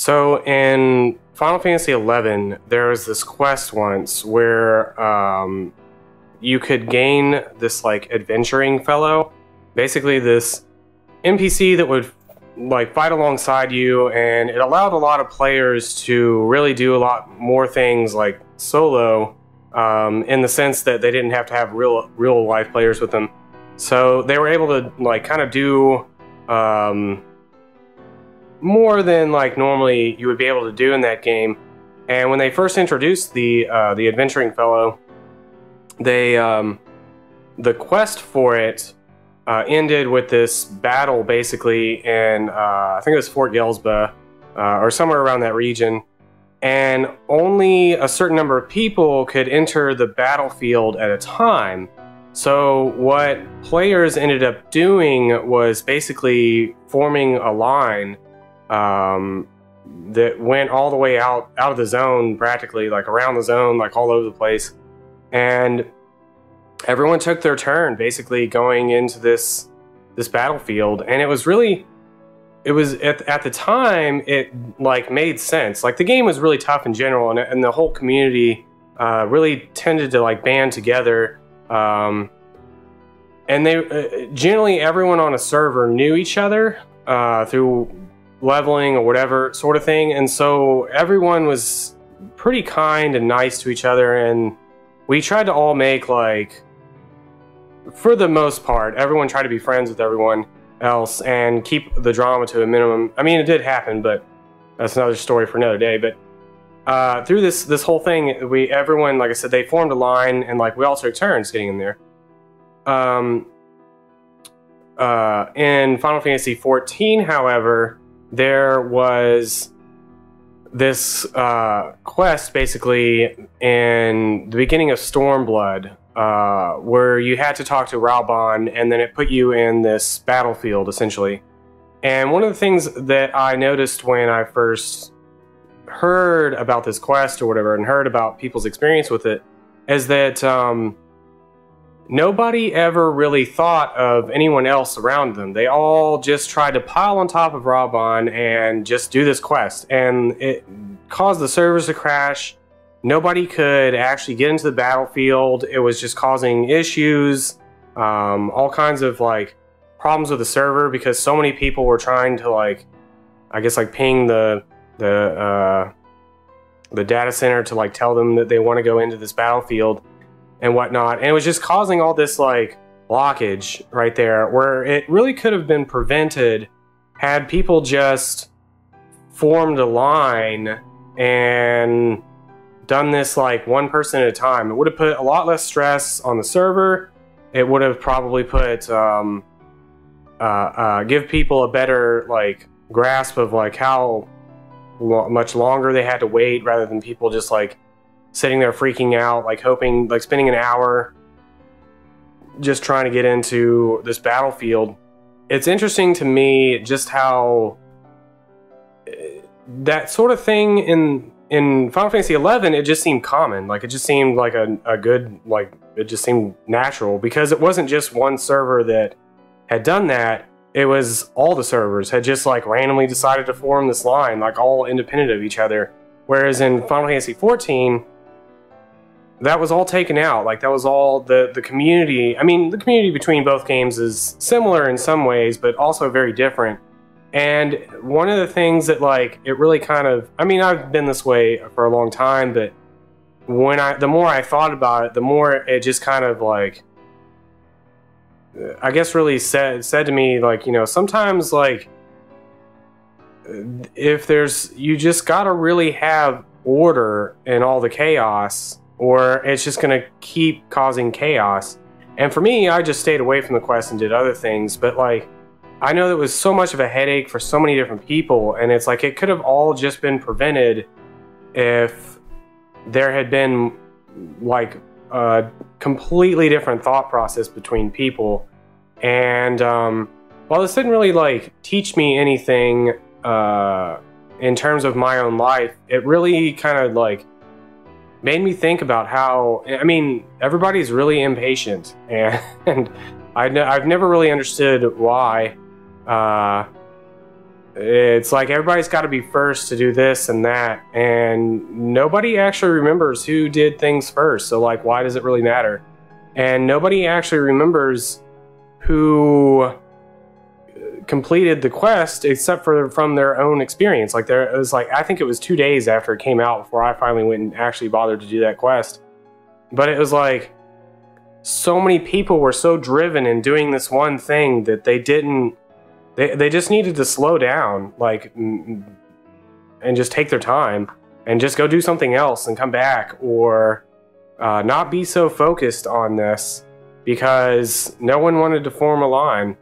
So in Final Fantasy XI, there was this quest once where you could gain this like adventuring fellow, basically this NPC that would like fight alongside you, and it allowed a lot of players to really do a lot more things like solo, in the sense that they didn't have to have real life players with them. So they were able to like kind of do more than like normally you would be able to do in that game. And when they first introduced the adventuring fellow, they the quest for it ended with this battle basically in I think it was Fort Yelsba or somewhere around that region, and only a certain number of people could enter the battlefield at a time. So what players ended up doing was basically forming a line that went all the way out of the zone, practically like around the zone, like all over the place, and everyone took their turn basically going into this battlefield. And it was at the time it like made sense. Like the game was really tough in general, and the whole community really tended to like band together, and they generally everyone on a server knew each other through leveling or whatever sort of thing, and so everyone was pretty kind and nice to each other. And we tried to all make, like, for the most part, everyone tried to be friends with everyone else and keep the drama to a minimum. I mean, it did happen, but that's another story for another day. But through this whole thing, everyone, like I said, they formed a line, and like we all took turns getting in there. In Final Fantasy XIV, however, there was this quest basically in the beginning of Stormblood, where you had to talk to Raubon, and then it put you in this battlefield essentially. And one of the things that I noticed when I first heard about this quest or whatever, and heard about people's experience with it, is that nobody ever really thought of anyone else around them. They all just tried to pile on top of Raubon and just do this quest, and it caused the servers to crash. Nobody could actually get into the battlefield. It was just causing issues, all kinds of like problems with the server, because so many people were trying to like, I guess like ping the data center to like tell them that they want to go into this battlefield and whatnot. And it was just causing all this like blockage right there, where it really could have been prevented had people just formed a line and done this like one person at a time. It would have put a lot less stress on the server. It would have probably put give people a better like grasp of like how much longer they had to wait, rather than people just like sitting there freaking out, like hoping, like spending an hour just trying to get into this battlefield. It's interesting to me just how that sort of thing in Final Fantasy XI, it just seemed common. Like it just seemed like a good, like it just seemed natural, because it wasn't just one server that had done that. It was all the servers had just like randomly decided to form this line, like all independent of each other. Whereas in Final Fantasy XIV, that was all taken out. Like that was all the community. I mean, the community between both games is similar in some ways, but also very different. And one of the things that like it really kind of, I mean, I've been this way for a long time, but the more I thought about it, the more it just kind of like, I guess really said to me, like, you know, sometimes like if you just gotta really have order in all the chaos, or it's just gonna keep causing chaos. And for me, I just stayed away from the quest and did other things. But like, I know that was so much of a headache for so many different people, and it's like it could have all just been prevented if there had been like a completely different thought process between people. And while this didn't really like teach me anything in terms of my own life, it really kind of like made me think about how, I mean, everybody's really impatient, and I've never really understood why. it's like everybody's got to be first to do this and that, and nobody actually remembers who did things first. So like, why does it really matter? And nobody actually remembers who completed the quest except for from their own experience. Like it was like, I think it was 2 days after it came out before I finally went and actually bothered to do that quest. But it was like, so many people were so driven in doing this one thing that they didn't, they just needed to slow down, like, and just take their time and just go do something else and come back, or not be so focused on this, because no one wanted to form a line.